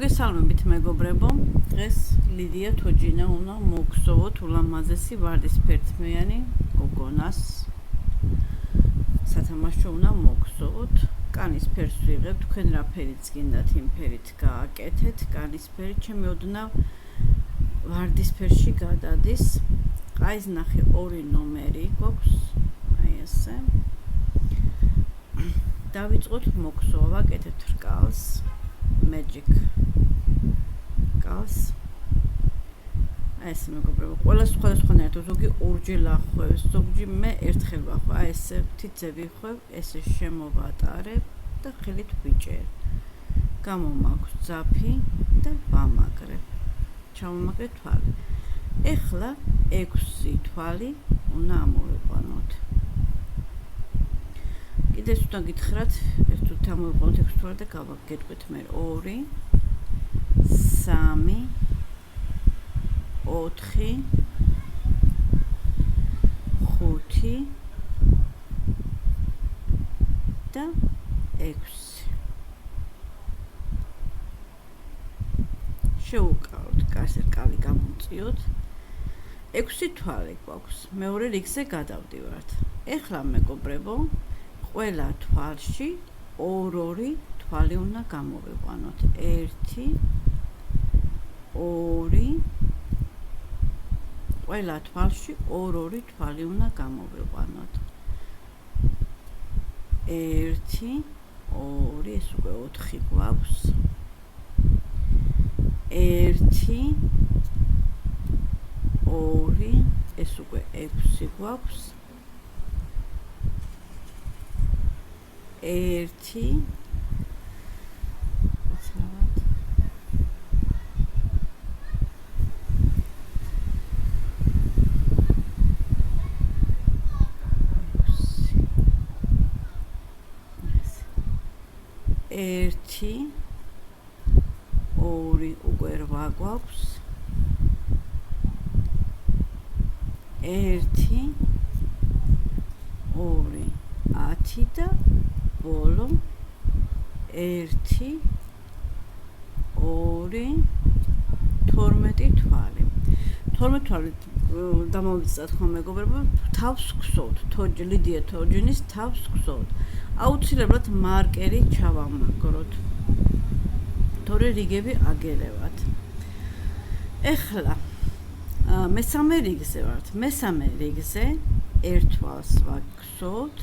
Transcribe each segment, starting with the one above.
მოგესალმებით მეგობრებო, დღეს ლიდია თოჯინა უნდა მოგხსოვოთ ულამაზესი ვარდისფერწმიანი გოგონას. სათამაშო უნდა მოგხსოვოთ. კანის ფერს ვიღებთ, თქვენ რა ფერიც გინდათ იმ ფერით გააკეთეთ. კანის ფერი ჩემი ოდნავ ვარდისფერში გადადის. ყაის ნახე 2 ნომერი გვაქვს, აი ესე. დავიწყოთ მოგხსოვა, ვაკეთებთ რკალს. Magic კალს. აი ესე მეგობრებო, ყველა სხვადასხვანაირად, ზოგი ორჯერ ახვევს, ზოგი მე ერთხელ ვახვევ, აი ესე თითზე ვიხვევ, ესე შემოვატარებ და ხელით ვიჭერ. გამომაქვს ძაფი და ვამაგრებ. ჩავამაგრებ თვალი. ეხლა 6 თვალი უნდა ამოვიყვანოთ. კიდე თვითონ გითხრათ, ეს თუ ამოვიყვანოთ 6 თვალი და გავაგეთყვით მე 2 3 4 5 და 6. შევუკავოთ, კარგი რკალი გამომწიოთ. 6 თვალი გვაქვს. მეორე რიგზე გადავდივართ. ეხლა მეგობრებო, ყველა თვალში 2 თვალი უნდა გამოვიყვანოთ. 1 2 ყველა თვალში 2 თვალი უნდა გამოვიყვანოთ. 1 2 ეს უკვე 4 გვაქვს. 1 2 ეს უკვე 6 გვაქვს. 1 2 უკვე 8 გვაქვს. 1 2 10 და ბოლო 1 2 12 თვალი. 12 თვალი დამოვიწყოთ ხომ მეგობრებო, თავს გხსოვთ, ლიდია თოჯინის თავს გხსოვთ. აუცილებლად მარკერი ჩავამაგროთ. თორე რიგები აგერევათ. ეხლა მესამე რიგზე ვართ. მესამე რიგზე 1 თვალს ვაგხსოვთ,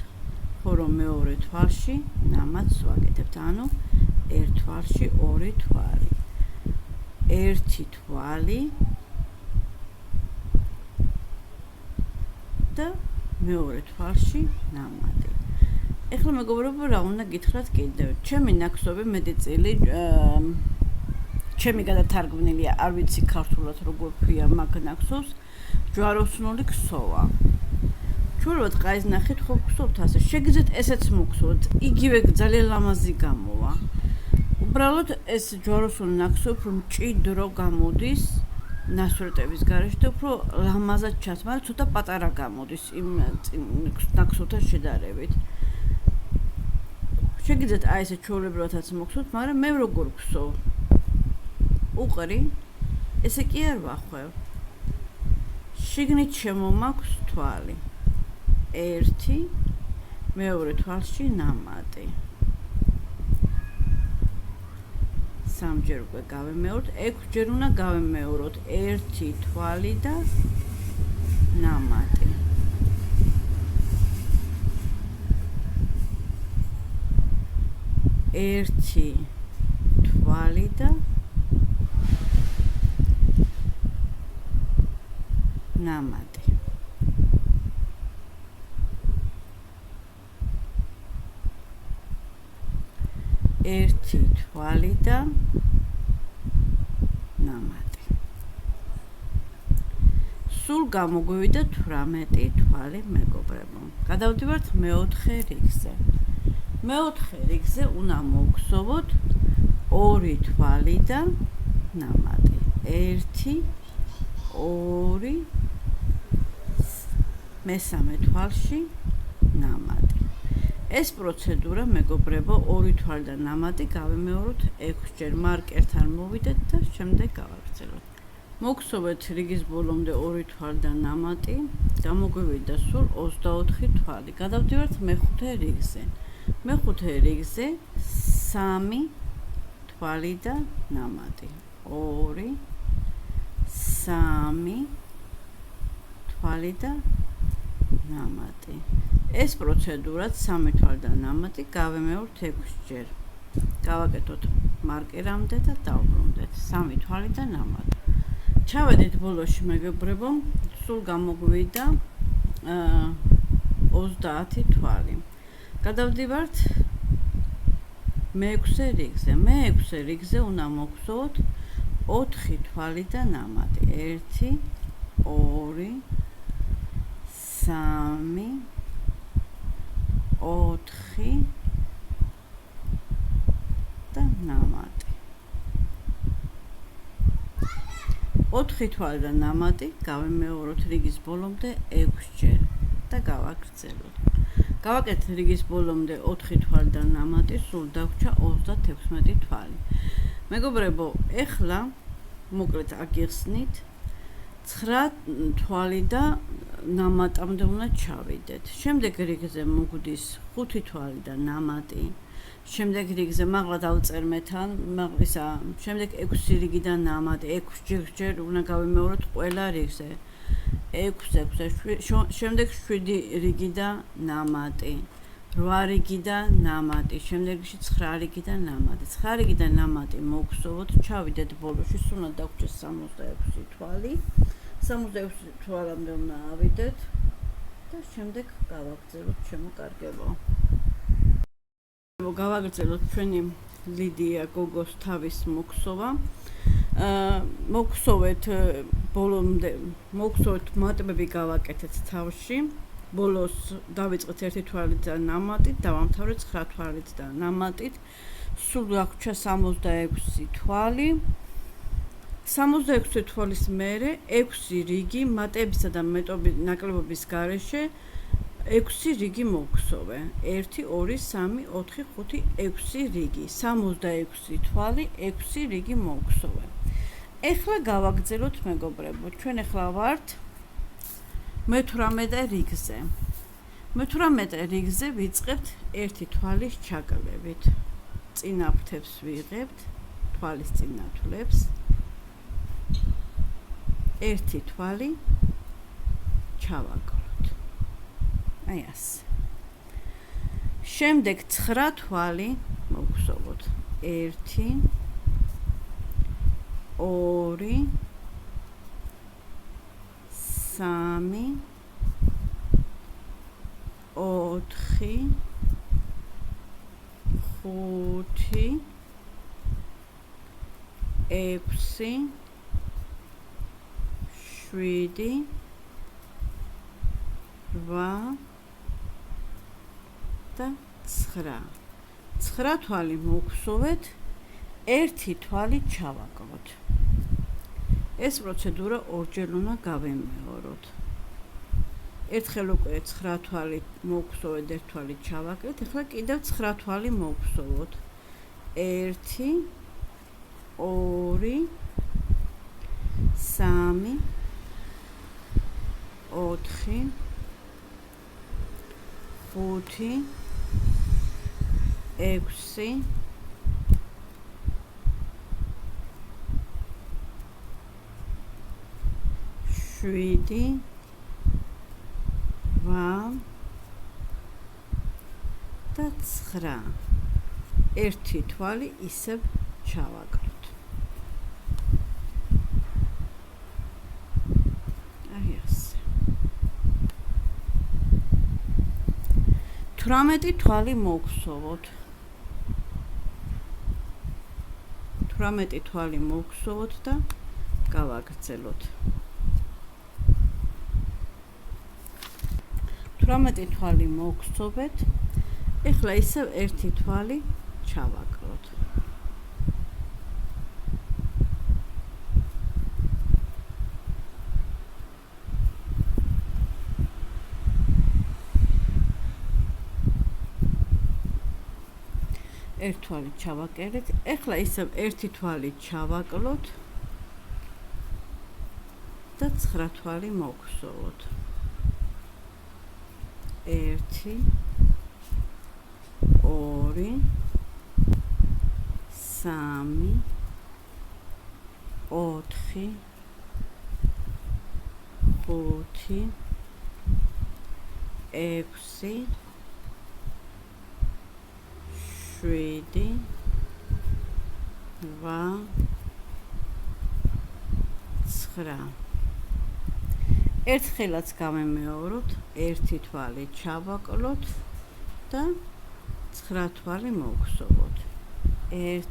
ხოლო მეორე თვალში ნამაც ვაკეთებთ. ანუ 1 თვალში 2 თვალი. 1 თვალი და მეორე თვალში ნამატი. ეხლა მეგობრებო, რა უნდა გითხრათ კიდევ? ჩემი ნაკსოვი მეტი ჩემი გადათარგმნილია, არ ვიცი ქართულად როგორ ქვია მაგ ნაკსოვს, ჯვაროსნული ქსოვა. ჩვენებად ყაის ნახეთ ხო გხსოვთ ასე, შეგიძლიათ ესეც მოგხსოვთ, იგივე ძალიან ლამაზი გამოვა. უბრალოდ ეს ჯვაროსნული ნაკსოვი უფრო მჭიდრო გამოდის ნასვრეტების გარეშე და უფრო ლამაზად ჩანს, მაგრამ ცოტა პატარა გამოდის იმ ნაკსოვთან შედარებით. შეგიძლიათ აი ესე ჩვეულებრივადაც მოგხსოვთ, მაგრამ მე როგორ ვხსოვ? უყრი, ესე კი არ ვახვევ. შიგნით შემომაქვს თვალი. 1 მეორე თვალში ნამატი. 3ჯერ უკვე გავემეოროთ, 6ჯერ უნდა გავემეოროთ. 1 თვალი და ნამატი. 1 თვალი და ნამატი. 1 თვალი და ნამატი. სულ გამოგვივიდა 18 თვალი მეგობრებო. გადავდივართ მეოთხე რიგზე. მეოთხე რიგზე უნდა მოგხსოვოთ 2 თვალი და ნამატი. 1 2 მესამე თვალში ნამატი. ეს პროცედურა მეგობრებო, 2 თვალიდან ნამატი გავიმეოროთ 6 ჯერ, მარკერთან მოვიდეთ და შემდეგ გავაგრძელოთ. მოგხსოვეთ რიგის ბოლომდე 2 თვალიდან ნამატი, გამოგვივიდა სულ 24 თვალი. გადავდივართ მეხუთე რიგზე. მეხუთე რიგზე 3 თვალი და ნამატი. 2 3 თვალი და ნამატი. ეს პროცედურაც 3 თვალიდან ნამატი გავემეორთ 6 ჯერ. გავაკეთოთ მარკერამდე და დავბრუნდეთ 3 თვალი და ნამატი. ჩავედით ბოლოში მეგობრებო, სულ გამოგვივიდა 30 თვალი. გადავდივართ მე-6 რიგზე. მე-6 რიგზე უნდა მოგხსოვოთ 4 თვალი და ნამატი. 1 2 3 4 და ნამატი. 4 თვალი და ნამატი გავიმეოროთ რიგის ბოლომდე 6 ჯერ და გავაგრძელოთ. გავაკეთეთ რიგის ბოლომდე 4 თვალი და ნამატი, სულ დაგვრჩა 36 თვალი. მეგობრებო, ეხლა მოკლედ აგიხსნით 9 თვალი და ნამატამდე უნდა ჩავიდეთ. შემდეგ რიგზე მოგვდის 5 თვალი და ნამატი. შემდეგ რიგზე მაღლა დავწერ მეთან, შემდეგ 6 რიგიდან ნამატი, 6 ჯერ უნდა გავიმეოროთ ყველა რიგზე. 6, შემდეგ 7 რიგიდან ნამატი, 8 რიგიდან ნამატი, შემდეგში 9 რიგიდან ნამატი. 9 რიგიდან ნამატი მოგხსოვოთ, ჩავიდეთ ბოლოში, სულ უნდა დაგვრჩეს 66 თვალი. 66 თვალამდე უნდა ავიდეთ და შემდეგ გავაგრძელოთ შემოკარგებო. გავაგრძელოთ ჩვენი ლიდია გოგოს თავის მოგხსოვა. მოგხსოვეთ ბოლომდე, მოგხსოვეთ მატებები გავაკეთეთ თავში. ბოლოს დავიწყეთ 1 თვალით და ნამატით, დავამთავრეთ 9 თვალით და ნამატით. სულ დაგვრჩა 66 თვალი. 66 თვალის მერე 6 რიგი მატებისა და ნაკლებობის გარეშე 6 რიგი მოგხსოვე. 1 2 3 4 5 6 რიგი. 66 თვალი, 6 რიგი მოგხსოვე. ეხლა გავაგრძელოთ მეგობრებო. ჩვენ ეხლა ვართ მე-18 რიგზე. მე-18 რიგზე ვიწყებთ 1 თვალის ჩაკლებით. წინა ფრთებს ვიღებთ, თვალის წინა თვლებს. 1 თვალი ჩავაგროთ. აი ასე. შემდეგ 9 თვალი მოგხსოვოთ. 1 2 3 4 5 6 7 8 და 9. 9 თვალი მოგხსოვეთ, 1 თვალი ჩავაგროთ. ეს პროცედურა ორჯერ უნდა გავიმეოროთ. ერთხელ უკვე 9 თვალი მოგხსოვეთ, 1 თვალი ჩავაგრეთ, ახლა კიდევ 9 თვალი მოგხსოვოთ. 1 2 3 4 5 6 7 8 და 9. 1 თვალი ისევ ჩავაგროთ. აი ასე. 18 თვალი მოგხსოვოთ. 18 თვალი მოგხსოვოთ და გავაგრძელოთ. 18 თვალი მოგხსოვეთ. ეხლა ისევ 1 თვალი ჩავაგროთ. ერთ თვალი ჩავაკერეთ. ეხლა ისევ ერთი თვალი ჩავაკლოთ და 9 თვალი მოვგზავნოთ. 1 2 3 4 5 6 7 8 9 ერთხელაც გამემეოროთ, ერთი თვალი ჩავაკლოთ და 9 თვალი მოვგზავნოთ. 1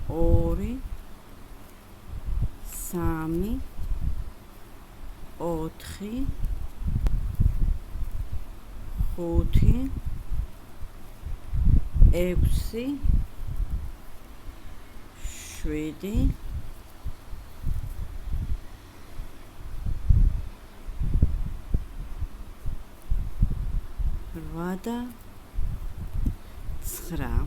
2 3 4 5 6 7 8 9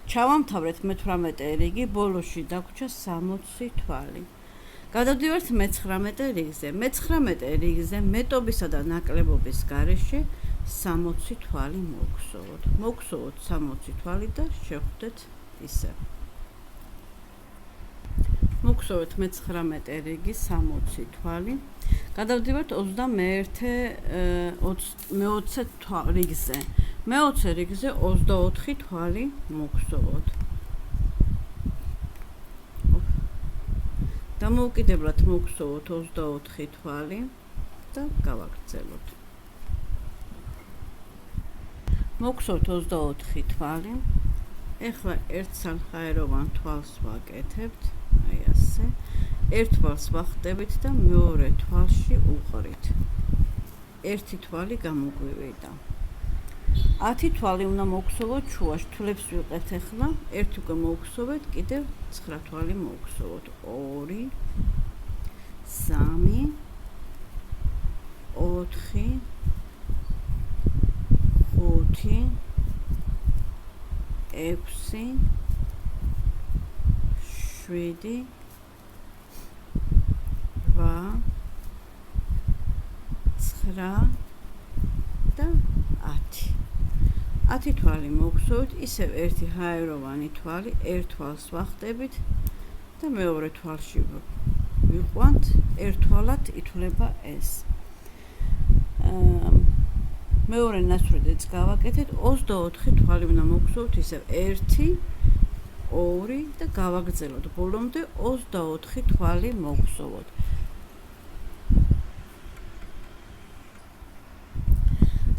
ჩავამთავრეთ მე-18 რიგი, ბოლოში დაგვრჩა 60 თვალი. გადავდივართ მე-19 რიგზე. მე-19 რიგზე მეტობისა და ნაკლებობის გარეშე 60 თვალი მოვგზავნოთ. მოვგზავნოთ 60 თვალი და შევხვდეთ ისე. მოვგზავნოთ მე-19 რიგი 60 თვალი. გადავდივართ 21 რიგზე. მე-20 რიგზე 24 თვალი მოვგზავნოთ. დამოუკიდებლად მოვგზავნოთ 24 თვალი და გავაგრძელოთ. მოვგზავნოთ 24 თვალი. ეხლა ერთ სამხაეროვან თვალს ვაკეთებთ, აი ასე. ერთ თვალს ვახტებით და მეორე თვალში უყრით. ერთი თვალი გამოგვივიდა. 10 თვალი უნდა მოვგზავნოთ შუაში, თვლებს ვიყეთ ახლა. ერთი უკვე მოვგზავნეთ, კიდევ 9 თვალი მოვგზავნოთ. 2 3 4 5 6 7 8 9 და 10. 10 თვალი მოვგზავნოთ, ისევ ერთი ჰაეროვანი თვალი, ერთ თვალს ვახტებით და მეორე თვალში ვიყვანთ, ერთ თვალად ითვლება ეს. მეორე ნაცვლადაც გავაკეთეთ, 24 თვალი უნდა მოვგზავნოთ, ისევ 1 2 და გავაგრძელოთ. ბოლომდე 24 თვალი მოვგზავნოთ.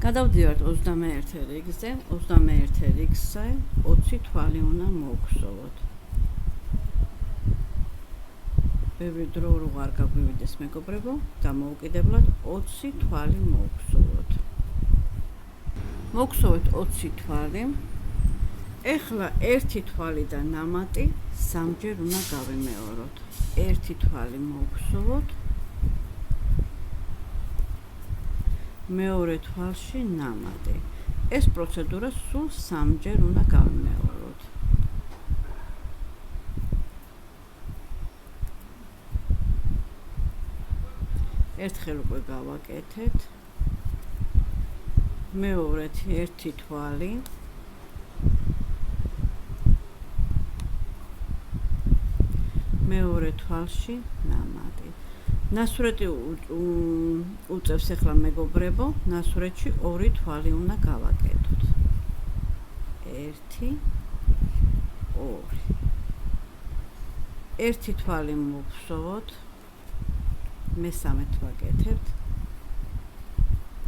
გადავდივართ 21 რიგზე. 21 რიგზე 20 თვალი უნდა მოვგზავნოთ. ბევრი დრო არ გაგვივიდეს მეგობრებო, დამოუკიდებლად 20 თვალი მოვგზავნოთ. მოვგზავნოთ 20 თვალი. ეხლა ერთი თვალი და ნამატი სამჯერ უნდა გავიმეოროთ. ერთი თვალი მოვგზავნოთ. მეორე თვალში ნამატი. ეს პროცედურა სულ სამჯერ უნდა გავიმეოროთ. ერთხელ უკვე გავაკეთეთ. მეორეთ ერთი თვალი. მეორე თვალში ნამატი. ნასურეთი უწევს ახლა მეგობრებო, ნასურეთში 2 თვალი უნდა გავაკეთოთ. 1 2 ერთი თვალი მოვგზავნოთ. მესამე ვაკეთებთ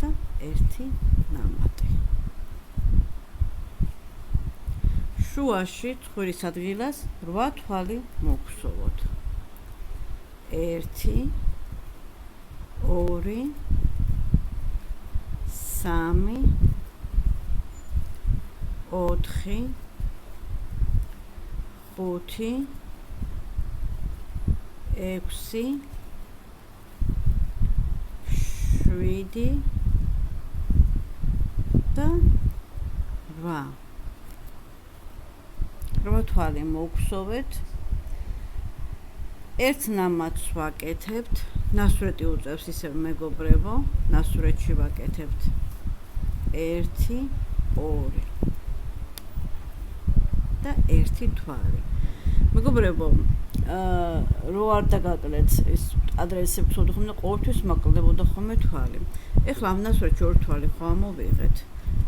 და ერთი ნამატი. შუაში ცხვირის ადგილას 8 თვალი მოვგზავნოთ. 1 2 3 4 5 6 7 და 8. 8 თვალი მოვხსოვეთ. ერთ ნამატს ვაკეთებთ, ნასვრეთი უწევს ისევ მეგობრებო, ნასვრეთში ვაკეთებთ 1 2 და 1 თვალი. მეგობრებო, რო არ დაგაკლეთ ის ადრესებს ოდხმე ყოველთვის მაკლდებოდა ხოლმე თვალი. ეხლა ამ ნასვრეთში 2 თვალი ხო ამოვიღეთ.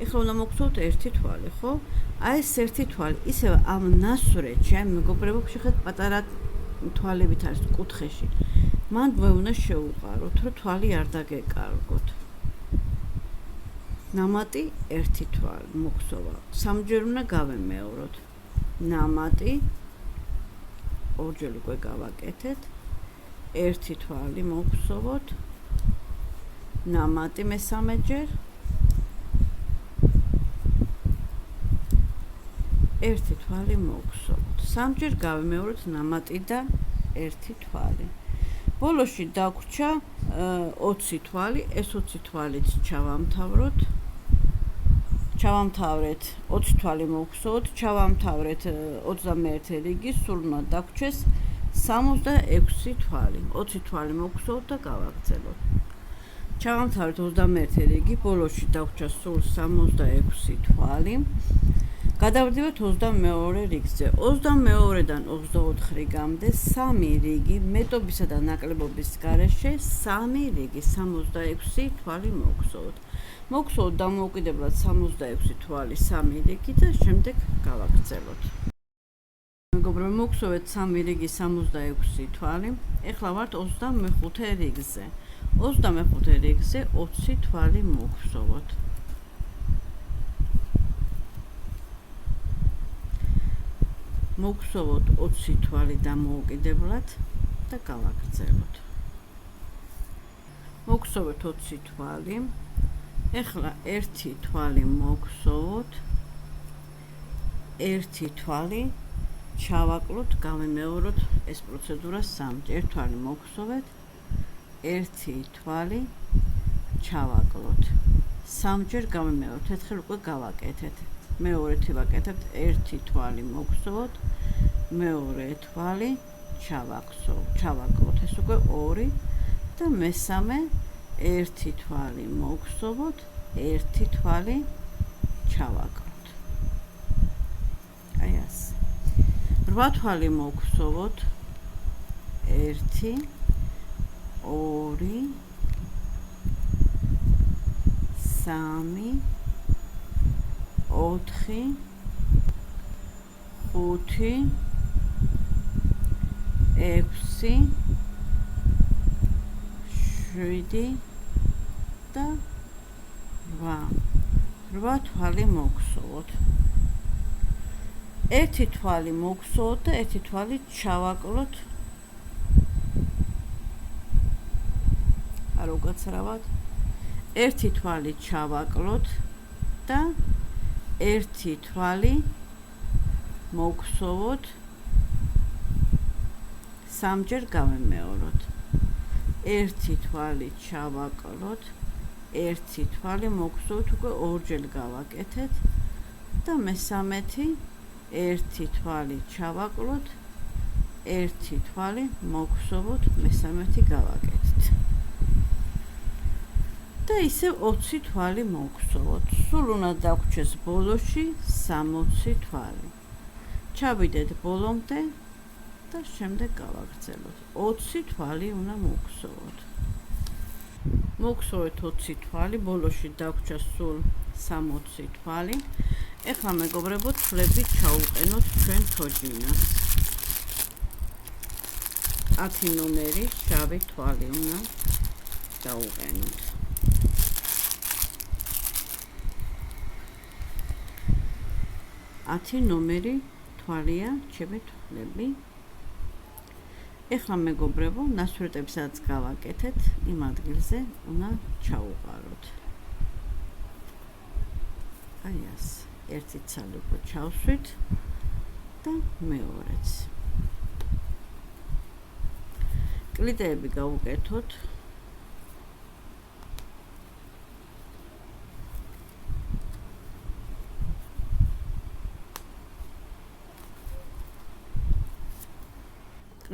ეხლა უნდა მოგხსოვთ 1 თვალი, ხო? აი ეს 1 თვალი ისევ ამ ნასვრეთში, აი მეგობრებო, შეხედეთ პატარა თვალებით არის კუთხეში. მან უნდა შეუყაროთ, რომ თვალი არ დაგეკარგოთ. ნამატი 1 თვალი მოგხსოვა. სამჯერ უნდა გავემეოროთ. ნამატი ორჯერ უკვე გავაკეთეთ. 1 თვალი მოგხსოვოთ. ნამატი მესამეჯერ. 1 თვალი მოგხსოვოთ. სამჯერ გავემეოროთ ნამატი და 1 თვალი. ბოლოში დაგვრჩა 20 თვალი, ეს 20 თვალიც ჩავამთავროთ. ჩავამთავრეთ 20 თვალი მოვხსოვოთ, ჩავამთავრეთ 21 რიგი, სულ უნდა დაგვრჩეს 66 თვალი. 20 თვალი მოვხსოვოთ და გავაგრძელოთ. ჩავამთავრეთ 21 რიგი, ბოლოში დაგვრჩა სულ 66 თვალი. გადავდივართ 22 რიგზე. 22-დან 24 რიგამდე 3 რიგი მეტობისა და ნაკლებობის გარეშე 3 რიგი 66 თვალი მოვხსოვოთ. მოვხსოვოთ დამოუკიდებლად 66 თვალი 3 რიგი და შემდეგ გავაგრძელოთ. მეგობრებო, მოვხსოვეთ 3 რიგი 66 თვალი. ეხლა ვართ 25 რიგზე. 25 რიგზე 20 თვალი მოვხსოვოთ. მოვხსოვოთ 20 თვალი დამოუკიდებლად და გავაგრძელოთ. მოვხსოვეთ 20 თვალი. ეხლა 1 თვალი მოვხსოვოთ. 1 თვალი ჩავაკლოთ, გავემეოროთ ეს პროცედურა 3-ჯერ. 1 თვალი მოვხსოვეთ. 1 თვალი ჩავაკლოთ. 3-ჯერ გავემეოროთ, ერთხელ უკვე გავაკეთეთ. მეორეთი ვაკეთებთ 1 თვალი მოვხსოვოთ, მეორე თვალი ჩავაკლოთ, ეს უკვე 2 და მესამე 1 თვალი მოვხსოვოთ, 1 თვალი ჩავაკლოთ. აი ასე. 8 თვალი მოვხსოვოთ, 1 2 3 4 5 6 7 და 8 თვალი მოვხსოვოთ. 1 თვალი მოვხსოვოთ და 1 თვალი ჩავაკლოთ. არ უგაცრავად. 1 თვალი ჩავაკლოთ და 1 თვალი მოვხსოვოთ. 3-ჯერ გავემეოროთ. 1 თვალი ჩავაკლოთ, 1 თვალი მოვხსოვოთ, უკვე 2-ჯერ გავაკეთეთ და მესამეთი 1 თვალი ჩავაკლოთ, 1 თვალი მოვხსოვოთ, მესამეთი გავაკეთეთ. და ისევ 20 თვალი მოვხსოვოთ. სულ უნდა დაგვრჩეს ბოლოში 60 თვალი. ჩავიდეთ ბოლომდე და შემდეგ გავაგრძელოთ. 20 თვალი უნდა მოვხსოვოთ. მოვხსოვეთ 20 თვალი, ბოლოში დაგვრჩა სულ 60 თვალი. ეხლა მეგობრებო, თვლებით ჩაუყენოთ ჩვენ თოჯინას. 10 ნომერი შავი თვალი უნდა ჩაუყენოთ. 10 ნომერი თვალია ჩემი თვლები. ეხლა მეგობრებო, ნასვრეტებსაც გავაკეთეთ, იმ ადგილზე უნდა ჩაუყაროთ. აი ასე, ერთი ცალი უკვე ჩავსვით და მეორეც. კლიტეები გავუკეთოთ.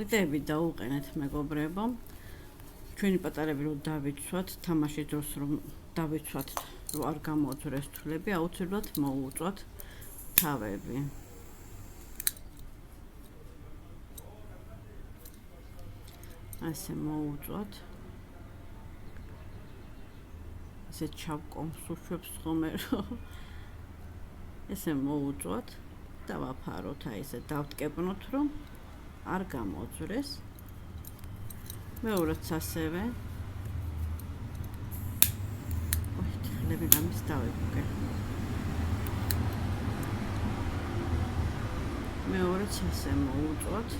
კლიტები დაუყენეთ მეგობრებო. ჩვენი პატარები რომ დავიცვათ, თამაშის დროს რომ დავიცვათ, რომ არ გამოაძვრეს თვლები, აუცილებლად მოუწვათ თავები. ასე მოუწვათ. ესე ჩავკომს უშვებს ხომე რომ ესე მოუწვათ და ვაფაროთ, აი ესე დავტკეპნოთ, რომ არ გამოძვრეს. მეორეც ასევე. ხლები გამის დავებუკე. მეორეც ასე მოუწვათ.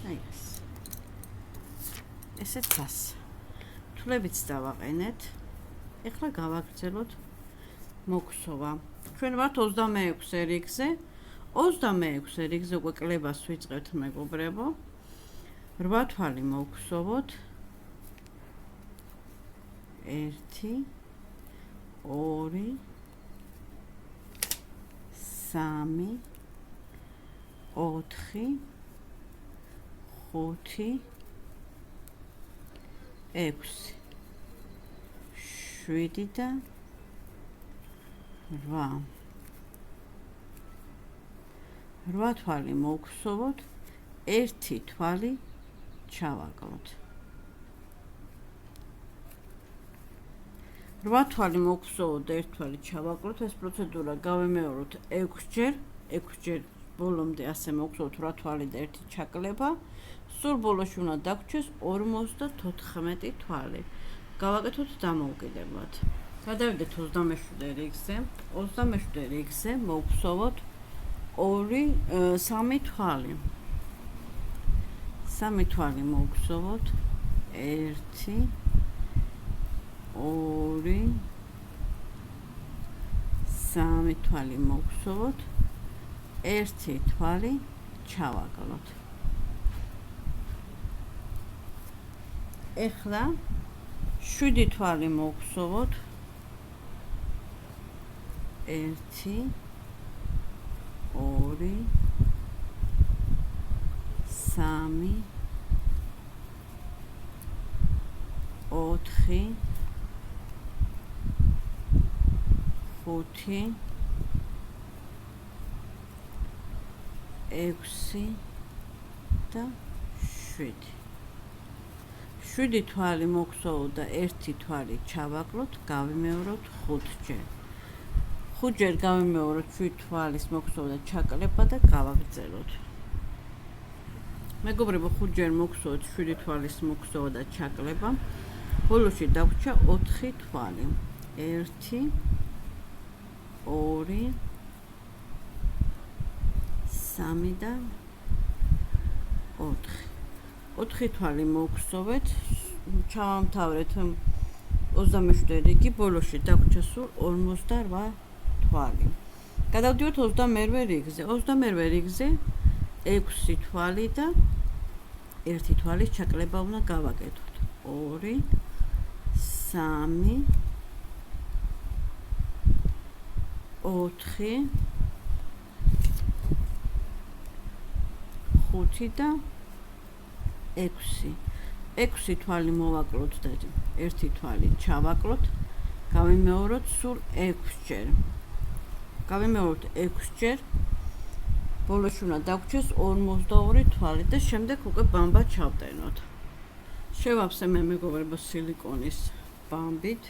აი ეს. ესეც ასე. თვლებიც დავაყენეთ. ეხლა გავაგრძელოთ მოგვსოვა. ჩვენ ვართ 26 რიგზე. 26 რიგზე უკვე კლებას ვიწყებთ მეგობრებო. 8 თვალი მოგვსოვოთ. 1 2 3 4 5 6 7 და 8 თვალი მოგვსოვოთ, 1 თვალი ჩავაკლოთ. 8 თვალი მოგვსოვოთ, 1 თვალი ჩავაკლოთ. ეს პროცედურა გავემეოროთ 6 ჯერ ბოლომდე ასე მოგვსოვოთ 8 თვალი და 1 ჩაკლება. სულ ბოლოში უნდა დაგვრჩეს 54 თვალი. გავაკეთოთ დამოუკიდებლად. გადავიდეთ 27 რიგზე. 27 რიგზე მოგვსოვოთ 3 თვალი. 3 თვალი მოგვსოვოთ. 1 2 3 თვალი მოგვსოვოთ. 1 თვალი ჩავაკლოთ. ეხლა 7 თვალი მოგვსოვოთ. 1 2 3 4 5 6 და 7. 7 თვალი მოგვსოვოთ და 1 თვალი ჩავაკლოთ, გავიმეოროთ 5 ჯერ. 5 ჯერ გავიმეოროთ 7 თვალის მოგვსოვოთ და ჩაკლება და გავაგრძელოთ. მეგობრებო, 5 ჯერ მოგვსოვოთ 7 თვალის მოგვსოვოთ და ჩაკლება. ბოლოში დაგვრჩა 4 თვალი. 1 2 3 და 4. 4 თვალი მოგვსოვეთ, ჩავამთავრეთ 27 რიგი, ბოლოში დაგვრჩა სულ 48 თვალი. გადავდივართ 22 რიგზე. 22 რიგზე 6 თვალი და 1 თვალის ჩაკლება უნდა გავაკეთოთ. 2 3 4 5 და 6. 6 თვალი მოვაკლოთ და 1 თვალი ჩავაკლოთ. გავიმეოროთ სულ 6 ჯერ. გავიმეოროთ 6 ჯერ. ბოლოში უნდა დაგვრჩეს 52 თვალი და შემდეგ უკვე ბამბა ჩავტენოთ. შევავსე მე მეგობრებო სილიკონის ბამბით.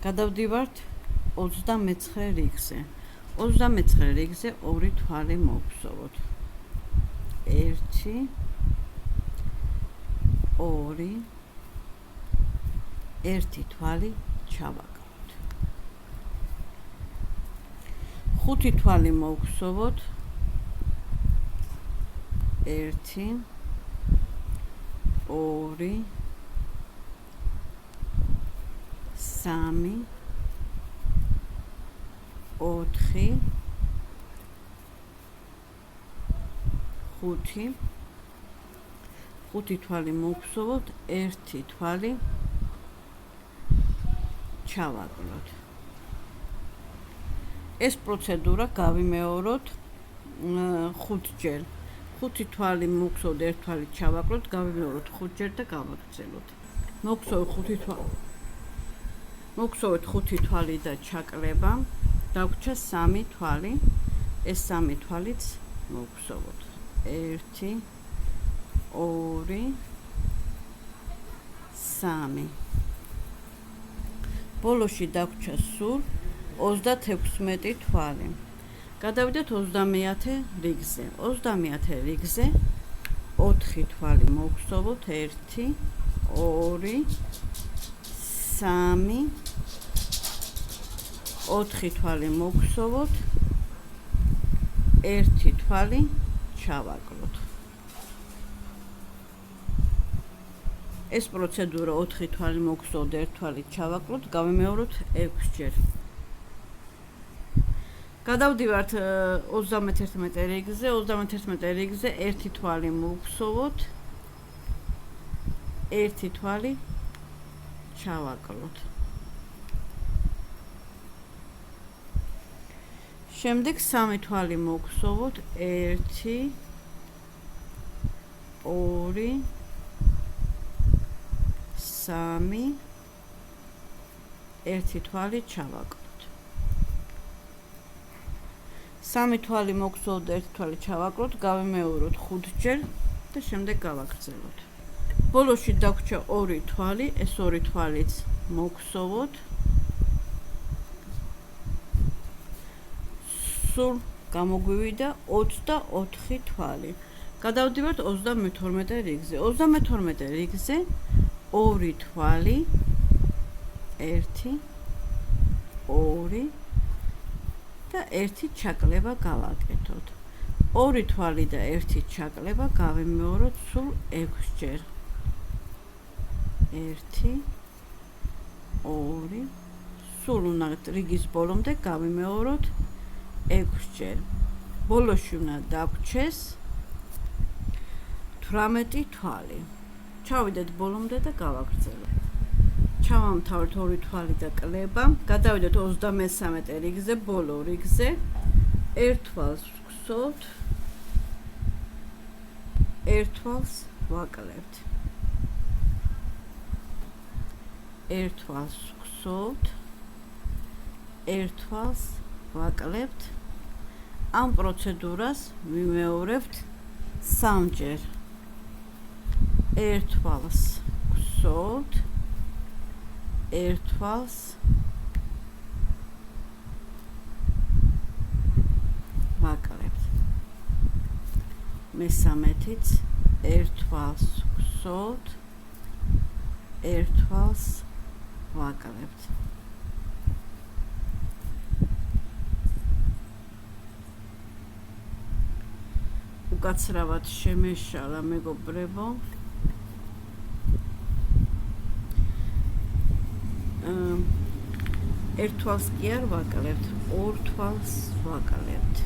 გადავდივართ 29 რიგზე. 29 რიგზე 2 თვალი მოგვსოვოთ. 1 2 1 თვალი ჩავაკლოთ. 5 თვალი მოგვსოვოთ. 1 2 3 4 5 თვალი მოგვსოვოთ, 1 თვალი ჩავაკლოთ. ეს პროცედურა გავიმეოროთ 5 ჯერ. 5 თვალი მოგხსოვთ, 1 თვალი ჩავაკლოთ, გავიმეოროთ 5 ჯერ და გავაგრძელოთ. მოგხსოვთ 5 თვალი და ჩაკლება, დაგვრჩა 3 თვალი. ეს 3 თვალიც მოგხსოვთ. 1 2 3 ბოლოში დაგვრჩა სულ 36 თვალი. გადავიდეთ 30-ე რიგზე. 30-ე რიგზე 4 თვალი მოგხსოვთ. 1 2 3 4 თვალი მოგხსოვთ. 1 თვალი ჩავაკლოთ. ეს პროცედურა 4 თვალი მოგხსოვთ, 1 თვალი ჩავაკლოთ, გავიმეოროთ 6 ჯერ. გადავდივართ 31 რიგზე. 31 რიგზე 1 თვალი მოგხსოვთ, 1 თვალი ჩავაკლოთ. შემდეგ 3 თვალი მოგხსოვთ. 1 2 3 1 თვალი ჩავაკლოთ. 3 თვალი მოგხსოვთ, 1 თვალი ჩავაკლოთ, გავიმეოროთ 5 ჯერ და შემდეგ გავაგრძელოთ. ბოლოში დაგვრჩა 2 თვალი, ეს 2 თვალიც მოგხსოვთ. სულ გამოგვივიდა 24 თვალი. გადავდივართ 32 რიგზე. 32 რიგზე 2 თვალი 1 2 და 1 ჩაკლება გავაკეთოთ. 2 თვალი და 1 ჩაკლება გავიმეოროთ სულ 6 ჯერ. 1 2 სულ უნდა რიგის ბოლომდე გავიმეოროთ 6 ჯერ. ბოლოში უნდა დაგვრჩეს 18 თვალი. ჩავიდეთ ბოლომდე და გავაგრძელოთ. ჩავამთავრეთ 2 თვალი და კლება. გადავიდეთ 33 რიგზე, ბოლო რიგზე. 1 თვალს ვგსოვთ, 1 თვალს ვაკლებთ. 1 თვალს ვგსოვთ, 1 თვალს ვაკლებთ. ამ პროცედურას ვიმეორებთ 3 ჯერ. 1 თვალს ვგსოვთ, 1 თვალს ვაკლებთ. მესამეთიც 1 თვალს ვგსოვთ, 1 თვალს ვაკლებთ. უკაცრავად შემეშალა მეგობრებო. ერთ თვალს კი არ ვაკლებთ, 2 თვალს ვაკლებთ.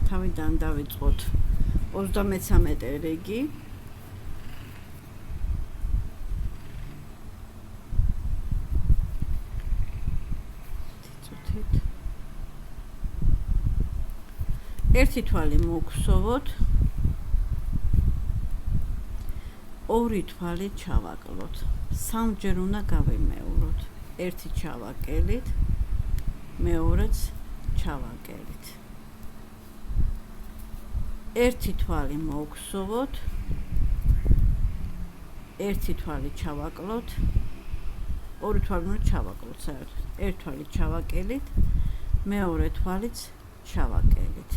თავიდან დავიწყოთ 33 რიგი. ერთი თვალი მოგხსოვოთ, 2 თვალი ჩავაკლოთ. 3 ჯერ უნდა გავიმეოროთ. 1 ჩავაკელით, მეორეც ჩავაკელით. 1 თვალი მოგხსოვოთ, 1 თვალი ჩავაკლოთ, 2 თვალი უნდა ჩავაკლოთ საერთოდ. 1 თვალი ჩავაკელით, მეორე თვალიც ჩავაკელით.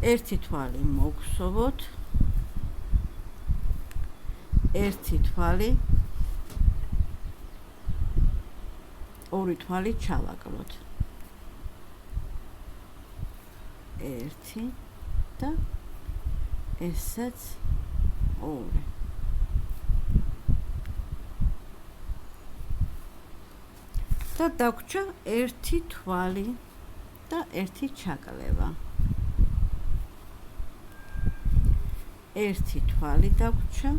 ერთი თვალი მოგხსოვოთ, 1 თვალი, 2 თვალი ჩავაკლოთ. 1 და ესაც 2. და დაგვრჩა 1 თვალი და 1 ჩაკლება. ერთი თვალი დაგვრჩა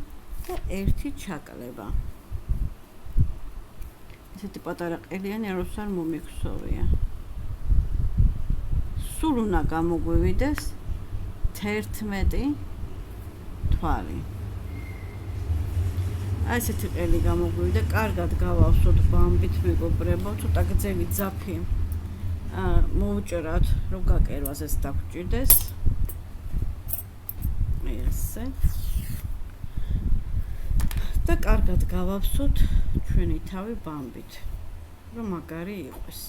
და ერთი ჩაკლება. ესეთი პატარა ყელიანი არც არ მომიქცოვია. სულ უნდა გამოგვივიდეს 11 თვალი. აი ესეთი ყელი გამოგვივიდა, კარგად გავავსოთ ბამბით მეგობრებო, ცოტა გრძელი ძაფი მოვუჭერათ, რომ გაკერვაზეც დაგჭირდეს. ესე. და კარგად გავავსოთ ჩვენი თავი ბამბით, რომ მაგარი იყოს.